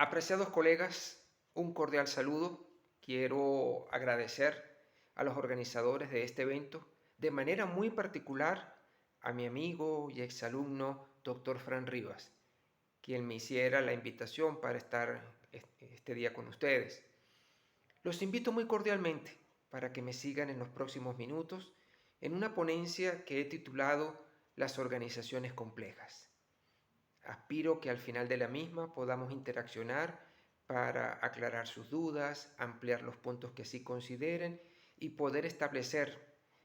Apreciados colegas, un cordial saludo. Quiero agradecer a los organizadores de este evento, de manera muy particular a mi amigo y exalumno Dr. Fran Rivas, quien me hiciera la invitación para estar este día con ustedes. Los invito muy cordialmente para que me sigan en los próximos minutos en una ponencia que he titulado Las organizaciones complejas. Aspiro que al final de la misma podamos interaccionar para aclarar sus dudas, ampliar los puntos que sí consideren y poder establecer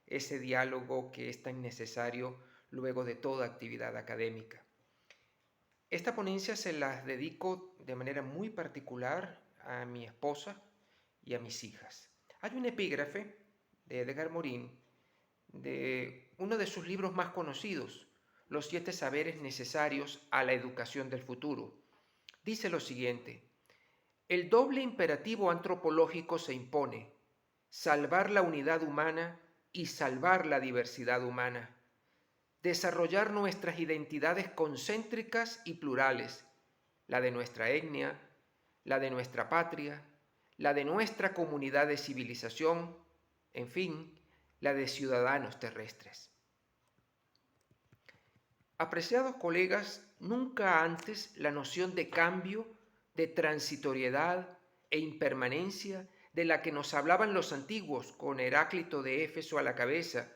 ese diálogo que es tan necesario luego de toda actividad académica. Esta ponencia se las dedico de manera muy particular a mi esposa y a mis hijas. Hay un epígrafe de Edgar Morin de uno de sus libros más conocidos, Los 7 saberes necesarios a la educación del futuro. Dice lo siguiente: el doble imperativo antropológico se impone: salvar la unidad humana y salvar la diversidad humana, desarrollar nuestras identidades concéntricas y plurales, la de nuestra etnia, la de nuestra patria, la de nuestra comunidad de civilización, en fin, la de ciudadanos terrestres. Apreciados colegas, nunca antes la noción de cambio, de transitoriedad e impermanencia de la que nos hablaban los antiguos con Heráclito de Éfeso a la cabeza,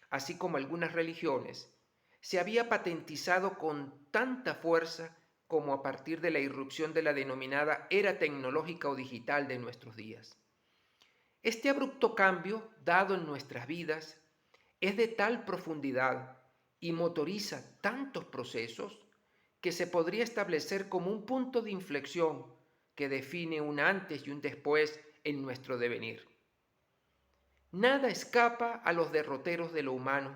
así como algunas religiones, se había patentizado con tanta fuerza como a partir de la irrupción de la denominada era tecnológica o digital de nuestros días. Este abrupto cambio dado en nuestras vidas es de tal profundidad y motoriza tantos procesos que se podría establecer como un punto de inflexión que define un antes y un después en nuestro devenir. Nada escapa a los derroteros de lo humano.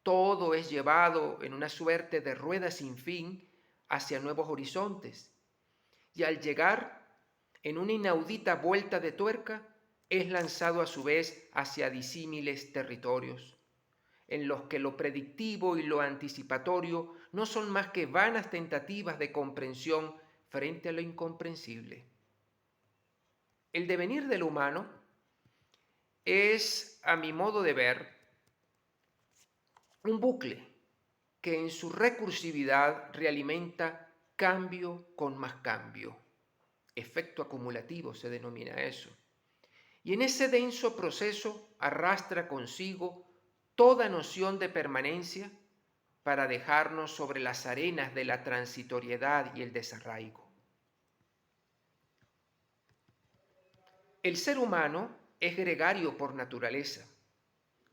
Todo es llevado en una suerte de rueda sin fin hacia nuevos horizontes. Y al llegar en una inaudita vuelta de tuerca, es lanzado a su vez hacia disímiles territorios, en los que lo predictivo y lo anticipatorio no son más que vanas tentativas de comprensión frente a lo incomprensible. El devenir del humano es, a mi modo de ver, un bucle que en su recursividad realimenta cambio con más cambio. Efecto acumulativo se denomina eso. Y en ese denso proceso arrastra consigo toda noción de permanencia para dejarnos sobre las arenas de la transitoriedad y el desarraigo. El ser humano es gregario por naturaleza.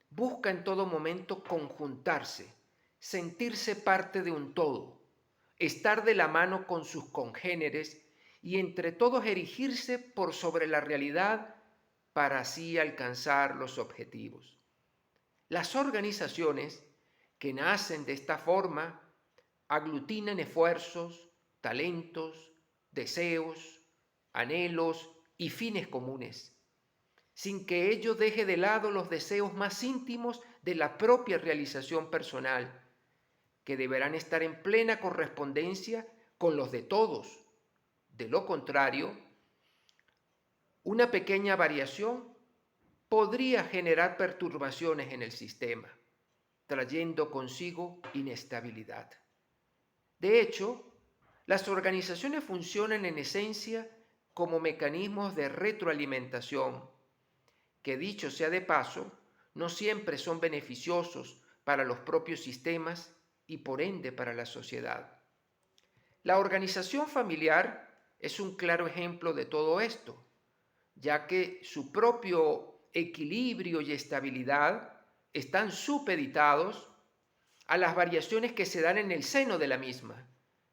Busca en todo momento conjuntarse, sentirse parte de un todo, estar de la mano con sus congéneres y entre todos erigirse por sobre la realidad para así alcanzar los objetivos. Las organizaciones que nacen de esta forma aglutinan esfuerzos, talentos, deseos, anhelos y fines comunes, sin que ello deje de lado los deseos más íntimos de la propia realización personal, que deberán estar en plena correspondencia con los de todos. De lo contrario, una pequeña variación podría generar perturbaciones en el sistema, trayendo consigo inestabilidad. De hecho, las organizaciones funcionan en esencia como mecanismos de retroalimentación, que dicho sea de paso, no siempre son beneficiosos para los propios sistemas y por ende para la sociedad. La organización familiar es un claro ejemplo de todo esto, ya que su propio equilibrio y estabilidad están supeditados a las variaciones que se dan en el seno de la misma,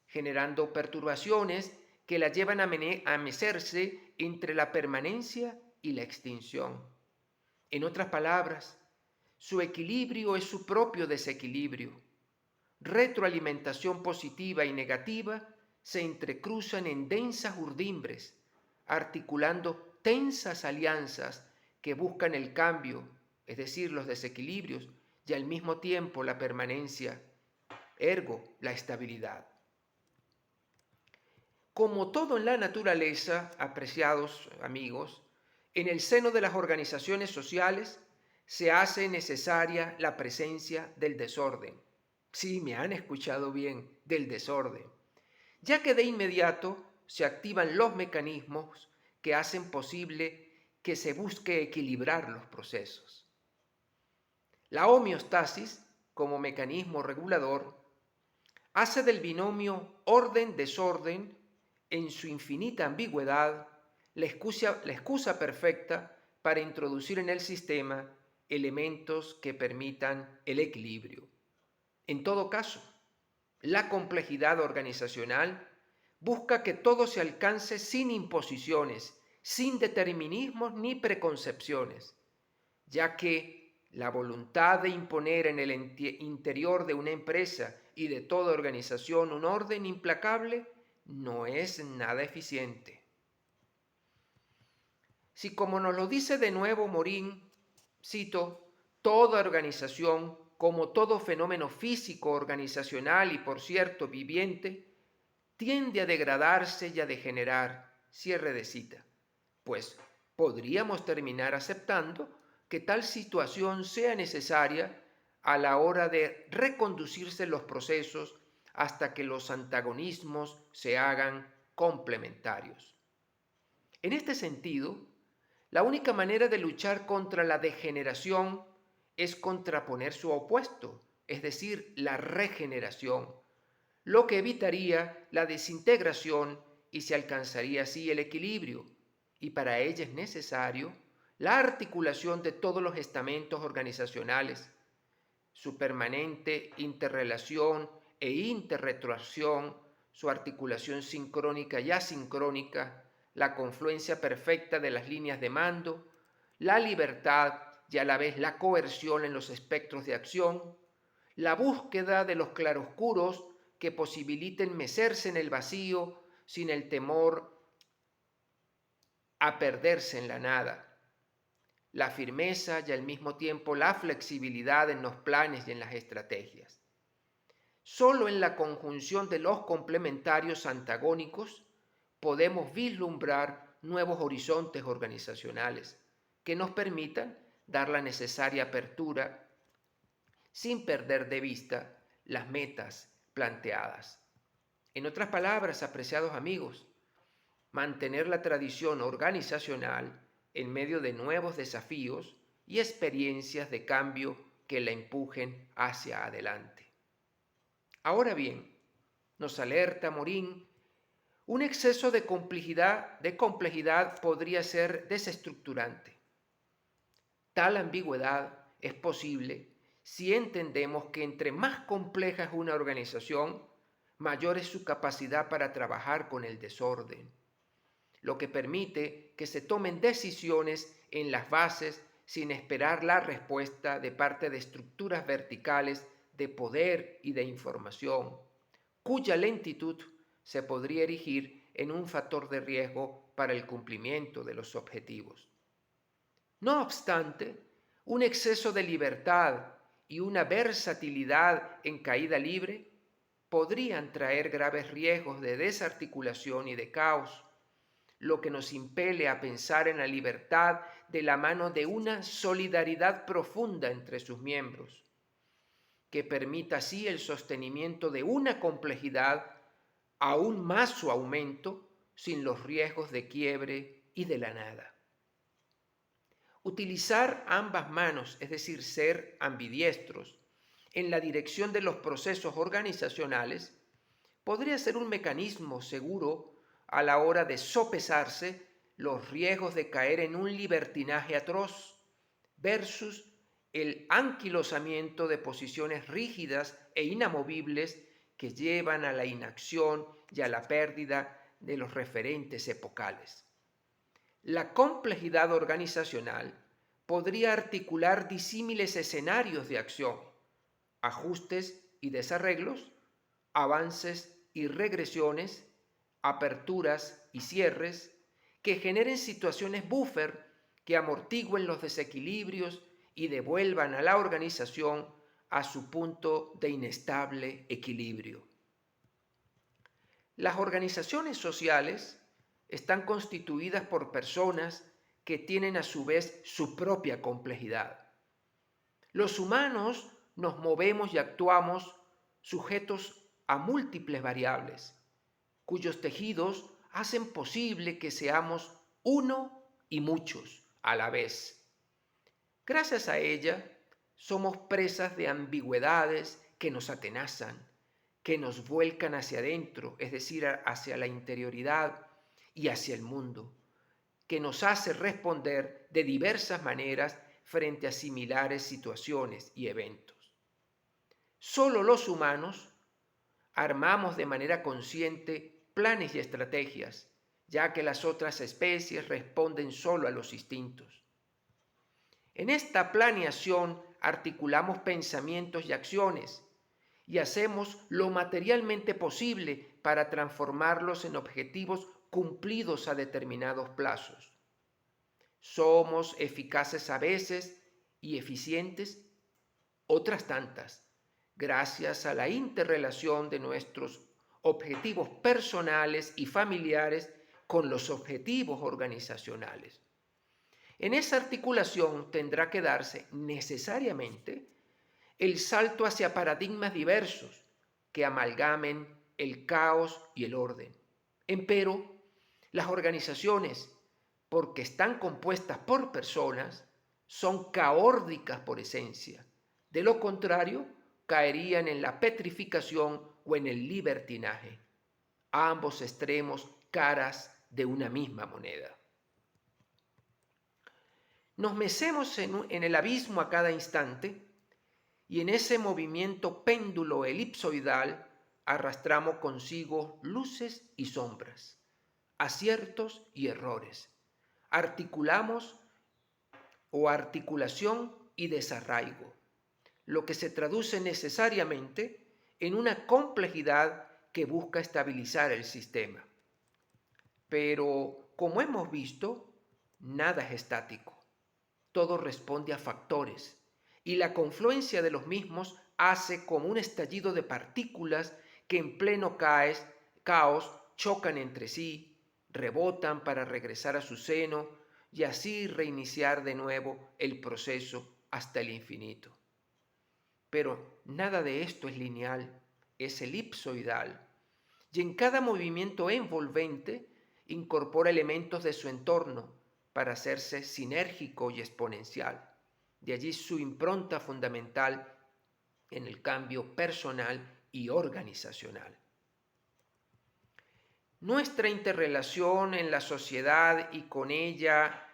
generando perturbaciones que la llevan a mecerse entre la permanencia y la extinción. En otras palabras, su equilibrio es su propio desequilibrio. Retroalimentación positiva y negativa se entrecruzan en densas urdimbres, articulando tensas alianzas que buscan el cambio, es decir, los desequilibrios, y al mismo tiempo la permanencia, ergo la estabilidad. Como todo en la naturaleza, apreciados amigos, en el seno de las organizaciones sociales se hace necesaria la presencia del desorden. Sí, me han escuchado bien, del desorden, ya que de inmediato se activan los mecanismos que hacen posible que se busque equilibrar los procesos. La homeostasis, como mecanismo regulador, hace del binomio orden-desorden, en su infinita ambigüedad, la excusa perfecta para introducir en el sistema elementos que permitan el equilibrio. En todo caso, la complejidad organizacional busca que todo se alcance sin imposiciones, sin determinismos ni preconcepciones, ya que la voluntad de imponer en el interior de una empresa y de toda organización un orden implacable no es nada eficiente. Si, como nos lo dice de nuevo Morín, cito, toda organización, como todo fenómeno físico, organizacional y, por cierto, viviente, tiende a degradarse y a degenerar, cierre de cita, pues podríamos terminar aceptando que tal situación sea necesaria a la hora de reconducirse los procesos hasta que los antagonismos se hagan complementarios. En este sentido, la única manera de luchar contra la degeneración es contraponer su opuesto, es decir, la regeneración, lo que evitaría la desintegración y se alcanzaría así el equilibrio, y para ello es necesario la articulación de todos los estamentos organizacionales, su permanente interrelación e interretroacción, su articulación sincrónica y asincrónica, la confluencia perfecta de las líneas de mando, la libertad y a la vez la coerción en los espectros de acción, la búsqueda de los claroscuros que posibiliten mecerse en el vacío sin el temor a perderse en la nada, la firmeza y al mismo tiempo la flexibilidad en los planes y en las estrategias. Solo en la conjunción de los complementarios antagónicos podemos vislumbrar nuevos horizontes organizacionales que nos permitan dar la necesaria apertura sin perder de vista las metas planteadas. En otras palabras, apreciados amigos, mantener la tradición organizacional en medio de nuevos desafíos y experiencias de cambio que la empujen hacia adelante. Ahora bien, nos alerta Morín, un exceso de complejidad podría ser desestructurante. Tal ambigüedad es posible si entendemos que entre más compleja es una organización, mayor es su capacidad para trabajar con el desorden, lo que permite que se tomen decisiones en las bases sin esperar la respuesta de parte de estructuras verticales de poder y de información, cuya lentitud se podría erigir en un factor de riesgo para el cumplimiento de los objetivos. No obstante, un exceso de libertad y una versatilidad en caída libre podrían traer graves riesgos de desarticulación y de caos, lo que nos impele a pensar en la libertad de la mano de una solidaridad profunda entre sus miembros, que permita así el sostenimiento de una complejidad, aún más su aumento, sin los riesgos de quiebre y de la nada. Utilizar ambas manos, es decir, ser ambidiestros, en la dirección de los procesos organizacionales, podría ser un mecanismo seguro a la hora de sopesarse los riesgos de caer en un libertinaje atroz versus el anquilosamiento de posiciones rígidas e inamovibles que llevan a la inacción y a la pérdida de los referentes epocales. La complejidad organizacional podría articular disímiles escenarios de acción, ajustes y desarreglos, avances y regresiones, aperturas y cierres, que generen situaciones buffer que amortigüen los desequilibrios y devuelvan a la organización a su punto de inestable equilibrio. Las organizaciones sociales están constituidas por personas que tienen a su vez su propia complejidad. Los humanos nos movemos y actuamos sujetos a múltiples variables, cuyos tejidos hacen posible que seamos uno y muchos a la vez. Gracias a ella, somos presas de ambigüedades que nos atenazan, que nos vuelcan hacia adentro, es decir, hacia la interioridad y hacia el mundo, que nos hace responder de diversas maneras frente a similares situaciones y eventos. Solo los humanos armamos de manera consciente planes y estrategias, ya que las otras especies responden solo a los instintos. En esta planeación articulamos pensamientos y acciones y hacemos lo materialmente posible para transformarlos en objetivos cumplidos a determinados plazos. Somos eficaces a veces y eficientes otras tantas, gracias a la interrelación de nuestros objetivos personales y familiares con los objetivos organizacionales. En esa articulación tendrá que darse necesariamente el salto hacia paradigmas diversos que amalgamen el caos y el orden. Empero, las organizaciones, porque están compuestas por personas, son caórdicas por esencia. De lo contrario, caerían en la petrificación o en el libertinaje, ambos extremos caras de una misma moneda. Nos mecemos en el abismo a cada instante y en ese movimiento péndulo elipsoidal arrastramos consigo luces y sombras, aciertos y errores. Articulamos o articulación y desarraigo, lo que se traduce necesariamente en una complejidad que busca estabilizar el sistema. Pero, como hemos visto, nada es estático. Todo responde a factores y la confluencia de los mismos hace como un estallido de partículas que en pleno caos chocan entre sí, rebotan para regresar a su seno y así reiniciar de nuevo el proceso hasta el infinito. Pero nada de esto es lineal, es elipsoidal, y en cada movimiento envolvente incorpora elementos de su entorno para hacerse sinérgico y exponencial. De allí su impronta fundamental en el cambio personal y organizacional. Nuestra interrelación en la sociedad y con ella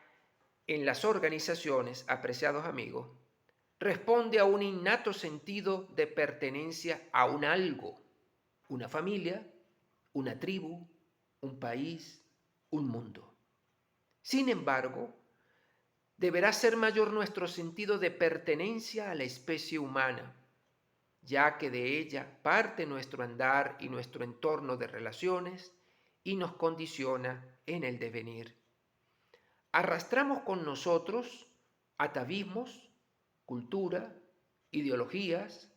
en las organizaciones, apreciados amigos, responde a un innato sentido de pertenencia a un algo, una familia, una tribu, un país, un mundo. Sin embargo, deberá ser mayor nuestro sentido de pertenencia a la especie humana, ya que de ella parte nuestro andar y nuestro entorno de relaciones y nos condiciona en el devenir. Arrastramos con nosotros atavismos, cultura, ideologías,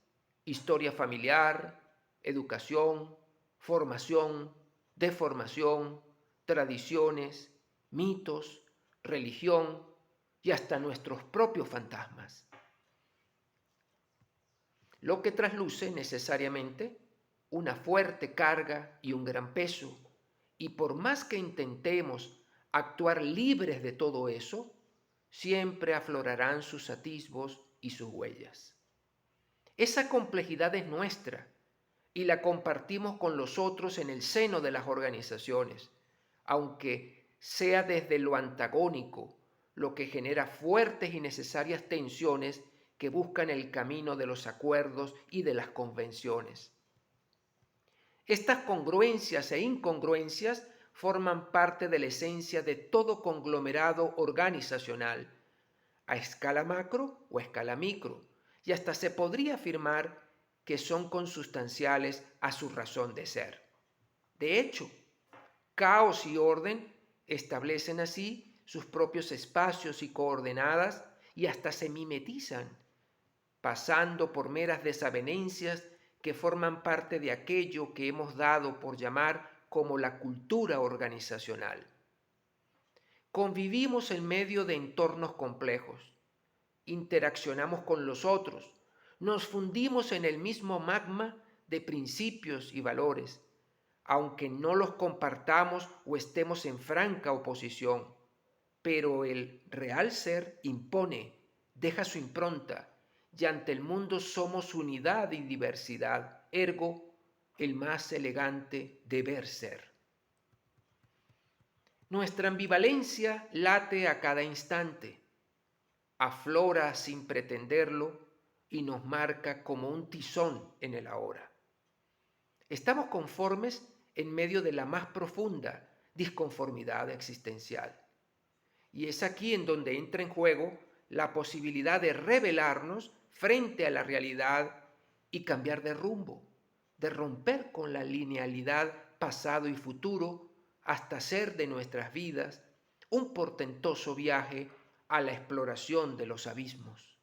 historia familiar, educación, formación, deformación, tradiciones, mitos, religión y hasta nuestros propios fantasmas. Lo que trasluce necesariamente una fuerte carga y un gran peso, y por más que intentemos actuar libres de todo eso, siempre aflorarán sus atisbos y sus huellas. Esa complejidad es nuestra y la compartimos con los otros en el seno de las organizaciones, aunque sea desde lo antagónico, lo que genera fuertes y necesarias tensiones que buscan el camino de los acuerdos y de las convenciones. Estas congruencias e incongruencias forman parte de la esencia de todo conglomerado organizacional, a escala macro o a escala micro, y hasta se podría afirmar que son consustanciales a su razón de ser. De hecho, caos y orden establecen así sus propios espacios y coordenadas y hasta se mimetizan, pasando por meras desavenencias que forman parte de aquello que hemos dado por llamar como la cultura organizacional. Convivimos en medio de entornos complejos, interaccionamos con los otros, nos fundimos en el mismo magma de principios y valores, aunque no los compartamos o estemos en franca oposición. Pero el real ser impone, deja su impronta, y ante el mundo somos unidad y diversidad, ergo el más elegante deber ser. Nuestra ambivalencia late a cada instante, aflora sin pretenderlo y nos marca como un tizón en el ahora. Estamos conformes en medio de la más profunda disconformidad existencial. Y es aquí en donde entra en juego la posibilidad de rebelarnos frente a la realidad y cambiar de rumbo, de romper con la linealidad pasado y futuro hasta hacer de nuestras vidas un portentoso viaje a la exploración de los abismos.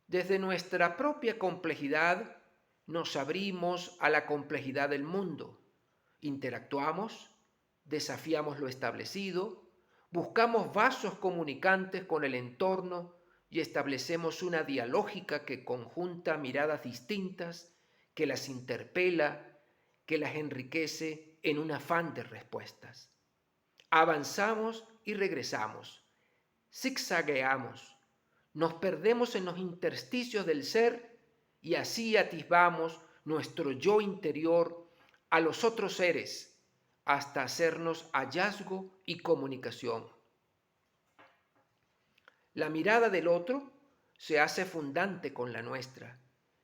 Desde nuestra propia complejidad nos abrimos a la complejidad del mundo, interactuamos, desafiamos lo establecido, buscamos vasos comunicantes con el entorno y establecemos una dialógica que conjunta miradas distintas, que las interpela, que las enriquece en un afán de respuestas. Avanzamos y regresamos, zigzagueamos, nos perdemos en los intersticios del ser y así atisbamos nuestro yo interior a los otros seres hasta hacernos hallazgo y comunicación. La mirada del otro se hace fundante con la nuestra,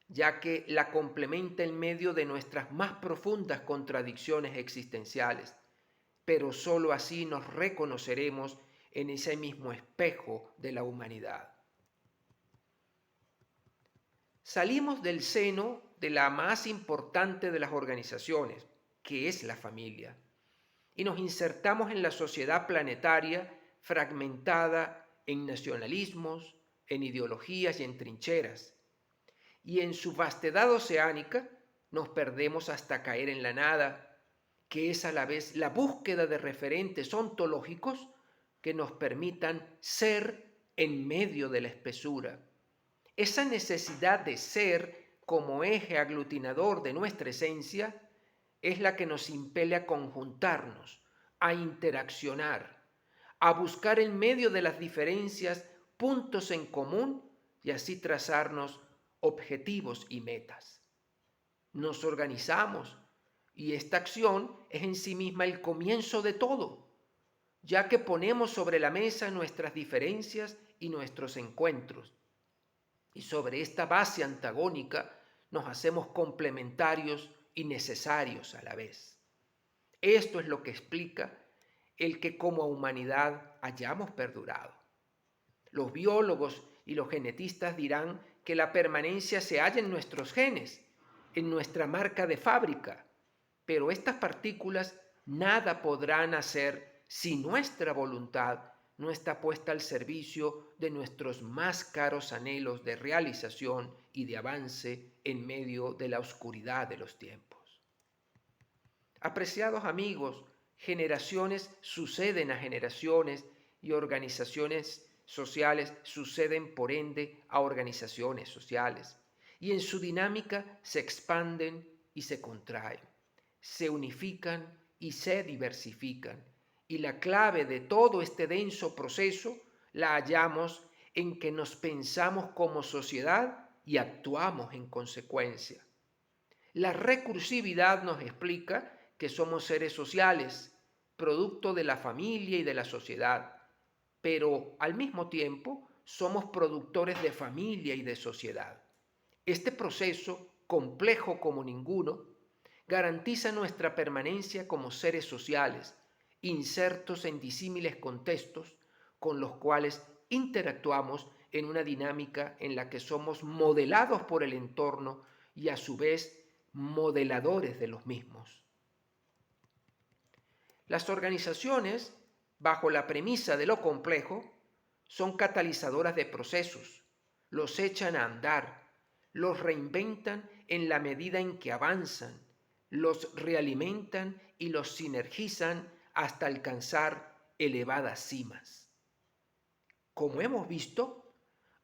ya que la complementa en medio de nuestras más profundas contradicciones existenciales, pero sólo así nos reconoceremos en ese mismo espejo de la humanidad. Salimos del seno de la más importante de las organizaciones, que es la familia, y nos insertamos en la sociedad planetaria fragmentada en nacionalismos, en ideologías y en trincheras. Y en su vastedad oceánica nos perdemos hasta caer en la nada, que es a la vez la búsqueda de referentes ontológicos que nos permitan ser en medio de la espesura. Esa necesidad de ser como eje aglutinador de nuestra esencia es la que nos impele a conjuntarnos, a interaccionar, a buscar en medio de las diferencias puntos en común y así trazarnos objetivos y metas. Nos organizamos y esta acción es en sí misma el comienzo de todo, ya que ponemos sobre la mesa nuestras diferencias y nuestros encuentros. Y sobre esta base antagónica nos hacemos complementarios y necesarios a la vez. Esto es lo que explica el que como humanidad hayamos perdurado. Los biólogos y los genetistas dirán que la permanencia se halla en nuestros genes, en nuestra marca de fábrica, pero estas partículas nada podrán hacer si nuestra voluntad no está puesta al servicio de nuestros más caros anhelos de realización y de avance en medio de la oscuridad de los tiempos. Apreciados amigos, generaciones suceden a generaciones y organizaciones sociales suceden por ende a organizaciones sociales y en su dinámica se expanden y se contraen, se unifican y se diversifican. Y la clave de todo este denso proceso la hallamos en que nos pensamos como sociedad y actuamos en consecuencia. La recursividad nos explica que somos seres sociales, producto de la familia y de la sociedad, pero al mismo tiempo somos productores de familia y de sociedad. Este proceso, complejo como ninguno, garantiza nuestra permanencia como seres sociales, insertos en disímiles contextos con los cuales interactuamos en una dinámica en la que somos modelados por el entorno y a su vez modeladores de los mismos. Las organizaciones, bajo la premisa de lo complejo, son catalizadoras de procesos, los echan a andar, los reinventan en la medida en que avanzan, los realimentan y los sinergizan hasta alcanzar elevadas cimas. Como hemos visto,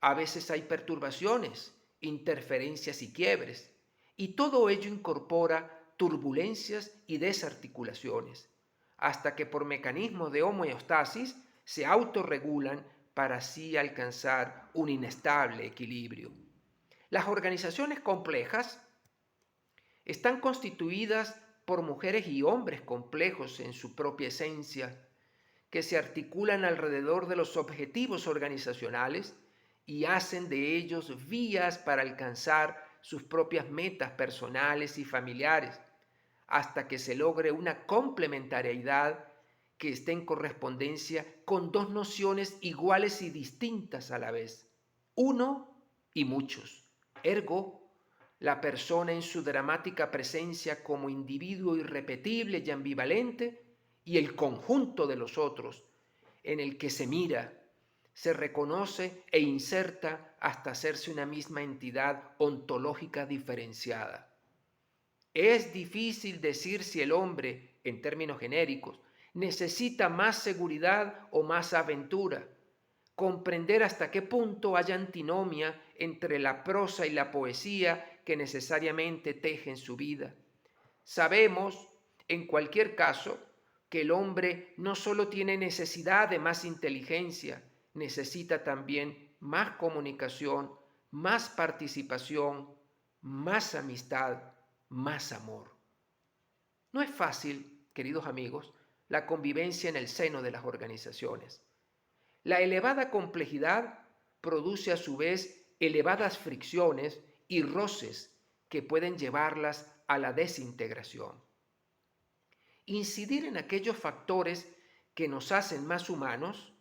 a veces hay perturbaciones, interferencias y quiebres, y todo ello incorpora turbulencias y desarticulaciones, hasta que por mecanismos de homeostasis se autorregulan para así alcanzar un inestable equilibrio. Las organizaciones complejas están constituidas por mujeres y hombres complejos en su propia esencia, que se articulan alrededor de los objetivos organizacionales y hacen de ellos vías para alcanzar sus propias metas personales y familiares, hasta que se logre una complementariedad que esté en correspondencia con dos nociones iguales y distintas a la vez, uno y muchos. Ergo, la persona en su dramática presencia como individuo irrepetible y ambivalente y el conjunto de los otros en el que se mira, se reconoce e inserta hasta hacerse una misma entidad ontológica diferenciada. Es difícil decir si el hombre, en términos genéricos, necesita más seguridad o más aventura, comprender hasta qué punto hay antinomia entre la prosa y la poesía que necesariamente tejen su vida. Sabemos, en cualquier caso, que el hombre no solo tiene necesidad de más inteligencia, necesita también más comunicación, más participación, más amistad, más amor. No es fácil, queridos amigos, la convivencia en el seno de las organizaciones. La elevada complejidad produce a su vez elevadas fricciones y roces que pueden llevarlas a la desintegración. Incidir en aquellos factores que nos hacen más humanos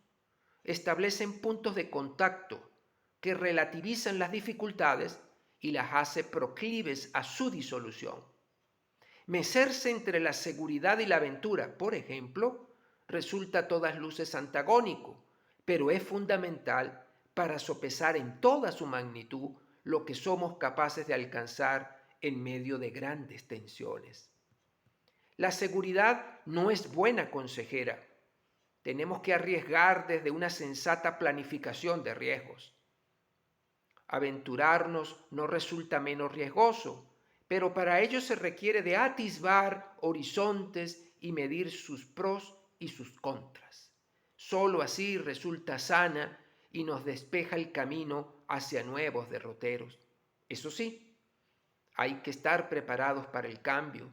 establecen puntos de contacto que relativizan las dificultades y las hace proclives a su disolución. Mecerse entre la seguridad y la aventura, por ejemplo, resulta a todas luces antagónico, pero es fundamental para sopesar en toda su magnitud lo que somos capaces de alcanzar en medio de grandes tensiones. La seguridad no es buena consejera. Tenemos que arriesgar desde una sensata planificación de riesgos. Aventurarnos no resulta menos riesgoso, pero para ello se requiere de atisbar horizontes y medir sus pros y sus contras. Solo así resulta sana y nos despeja el camino hacia nuevos derroteros. Eso sí, hay que estar preparados para el cambio,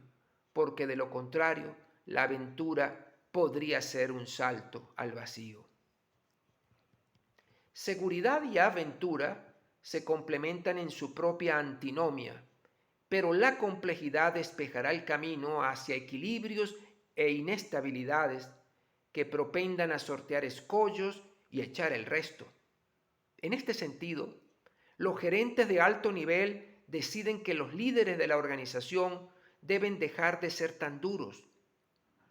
porque de lo contrario, la aventura podría ser un salto al vacío. Seguridad y aventura se complementan en su propia antinomia, pero la complejidad despejará el camino hacia equilibrios e inestabilidades que propendan a sortear escollos y echar el resto. En este sentido, los gerentes de alto nivel deciden que los líderes de la organización deben dejar de ser tan duros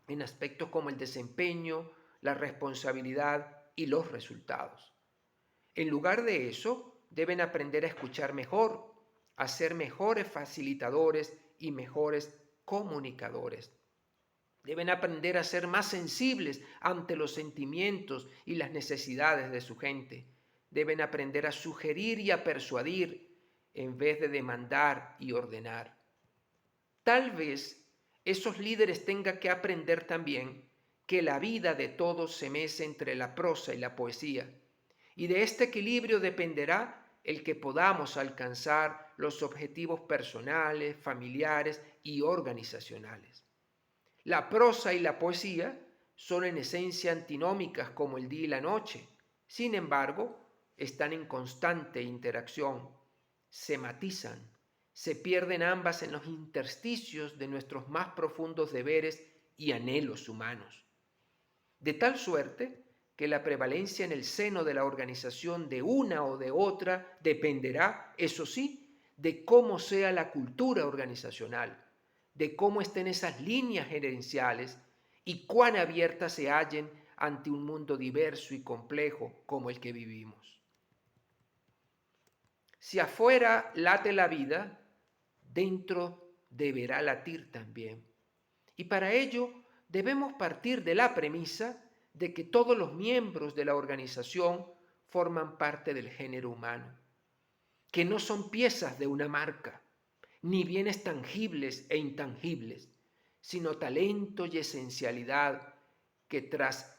en aspectos como el desempeño, la responsabilidad y los resultados. En lugar de eso, deben aprender a escuchar mejor, a ser mejores facilitadores y mejores comunicadores. Deben aprender a ser más sensibles ante los sentimientos y las necesidades de su gente. Deben aprender a sugerir y a persuadir en vez de demandar y ordenar. Tal vez esos líderes tengan que aprender también que la vida de todos se mece entre la prosa y la poesía, y de este equilibrio dependerá el que podamos alcanzar los objetivos personales, familiares y organizacionales. La prosa y la poesía son en esencia antinómicas como el día y la noche. Sin embargo, están en constante interacción, se matizan, se pierden ambas en los intersticios de nuestros más profundos deberes y anhelos humanos. De tal suerte que la prevalencia en el seno de la organización de una o de otra dependerá, eso sí, de cómo sea la cultura organizacional, de cómo estén esas líneas gerenciales y cuán abiertas se hallen ante un mundo diverso y complejo como el que vivimos. Si afuera late la vida, dentro deberá latir también. Y para ello debemos partir de la premisa de que todos los miembros de la organización forman parte del género humano, que no son piezas de una marca, ni bienes tangibles e intangibles, sino talento y esencialidad que tras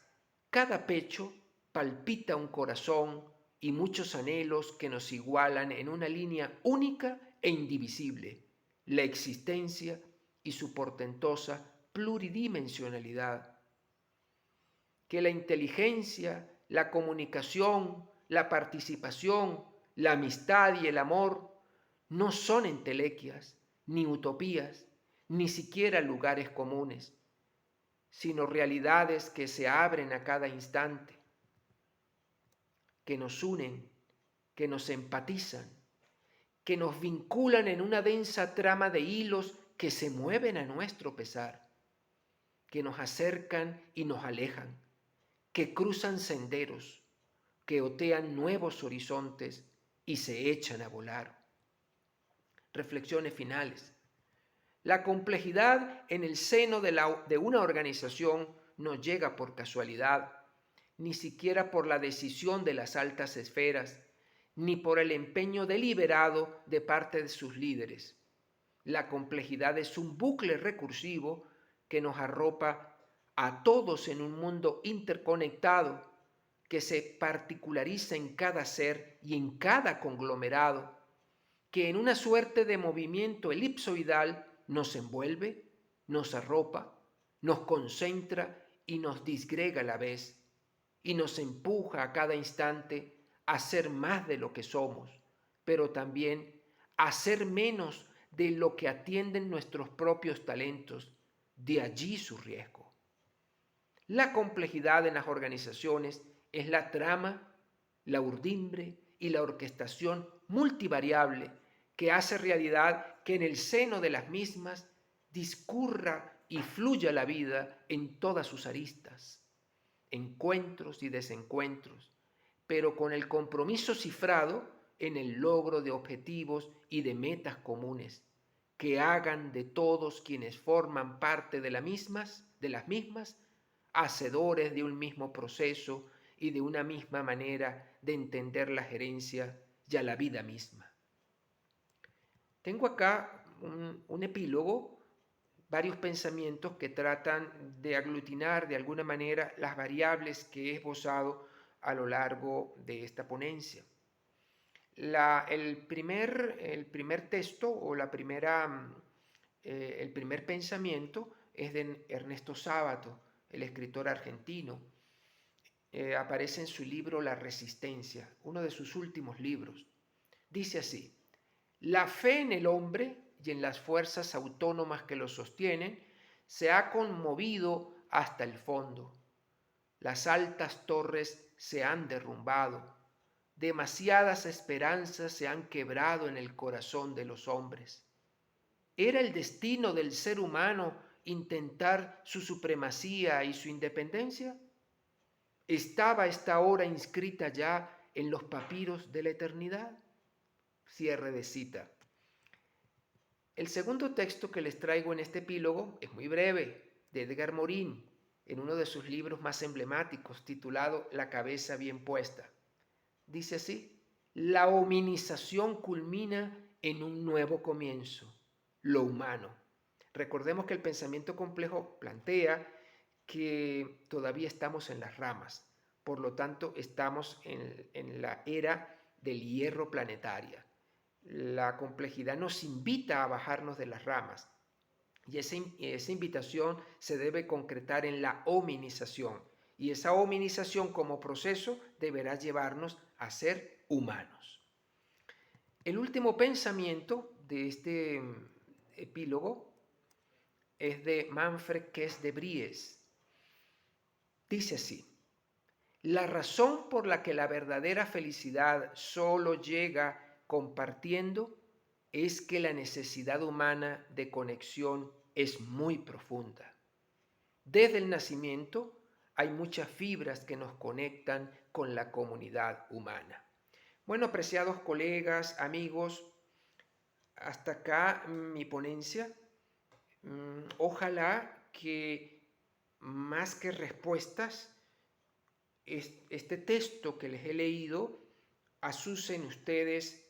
cada pecho palpita un corazón y muchos anhelos que nos igualan en una línea única e indivisible, la existencia y su portentosa pluridimensionalidad. Que la inteligencia, la comunicación, la participación, la amistad y el amor no son entelequias, ni utopías, ni siquiera lugares comunes, sino realidades que se abren a cada instante, que nos unen, que nos empatizan, que nos vinculan en una densa trama de hilos que se mueven a nuestro pesar, que nos acercan y nos alejan, que cruzan senderos, que otean nuevos horizontes y se echan a volar. Reflexiones finales. La complejidad en el seno de una organización no llega por casualidad, ni siquiera por la decisión de las altas esferas, ni por el empeño deliberado de parte de sus líderes. La complejidad es un bucle recursivo que nos arropa a todos en un mundo interconectado que se particulariza en cada ser y en cada conglomerado, que en una suerte de movimiento elipsoidal nos envuelve, nos arropa, nos concentra y nos disgrega a la vez, y nos empuja a cada instante a ser más de lo que somos, pero también a ser menos de lo que atienden nuestros propios talentos, de allí su riesgo. La complejidad en las organizaciones es la trama, la urdimbre y la orquestación multivariable que hace realidad que en el seno de las mismas discurra y fluya la vida en todas sus aristas, encuentros y desencuentros, pero con el compromiso cifrado en el logro de objetivos y de metas comunes que hagan de todos quienes forman parte de las mismas, hacedores de un mismo proceso y de una misma manera de entender la gerencia y a la vida misma. Tengo acá un epílogo, varios pensamientos que tratan de aglutinar de alguna manera las variables que he esbozado a lo largo de esta ponencia. El primer texto o el primer pensamiento es de Ernesto Sábato, el escritor argentino. Aparece en su libro La Resistencia, uno de sus últimos libros. Dice así: la fe en el hombre y en las fuerzas autónomas que lo sostienen se ha conmovido hasta el fondo. Las altas torres se han derrumbado. Demasiadas esperanzas se han quebrado en el corazón de los hombres. ¿Era el destino del ser humano intentar su supremacía y su independencia? ¿Estaba esta hora inscrita ya en los papiros de la eternidad? Cierre de cita. El segundo texto que les traigo en este epílogo es muy breve, de Edgar Morin, en uno de sus libros más emblemáticos, titulado La cabeza bien puesta. Dice así: la hominización culmina en un nuevo comienzo, lo humano. Recordemos que el pensamiento complejo plantea que todavía estamos en las ramas, por lo tanto estamos en la era del hierro planetaria. La complejidad nos invita a bajarnos de las ramas y esa invitación se debe concretar en la hominización, y esa hominización como proceso deberá llevarnos a ser humanos. El último pensamiento de este epílogo es de Manfred Kess de Vries. Dice así: la razón por la que la verdadera felicidad solo llega compartiendo es que la necesidad humana de conexión es muy profunda. Desde el nacimiento hay muchas fibras que nos conectan con la comunidad humana. Bueno, apreciados colegas, amigos, hasta acá mi ponencia. Ojalá que más que respuestas, este texto que les he leído asusen ustedes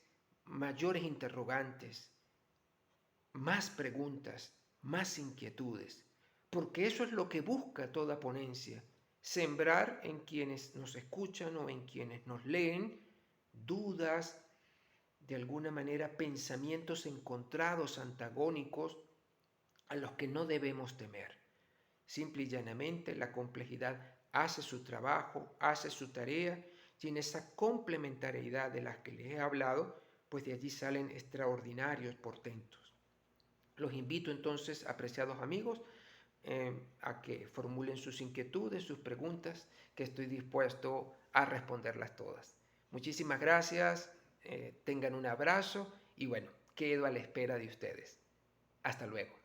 mayores interrogantes, más preguntas, más inquietudes, porque eso es lo que busca toda ponencia, sembrar en quienes nos escuchan o en quienes nos leen dudas, de alguna manera pensamientos encontrados, antagónicos, a los que no debemos temer. Simple y llanamente la complejidad hace su trabajo, hace su tarea, y en esa complementariedad de las que les he hablado, pues de allí salen extraordinarios portentos. Los invito entonces, apreciados amigos, a que formulen sus inquietudes, sus preguntas, que estoy dispuesto a responderlas todas. Muchísimas gracias, tengan un abrazo y bueno, quedo a la espera de ustedes. Hasta luego.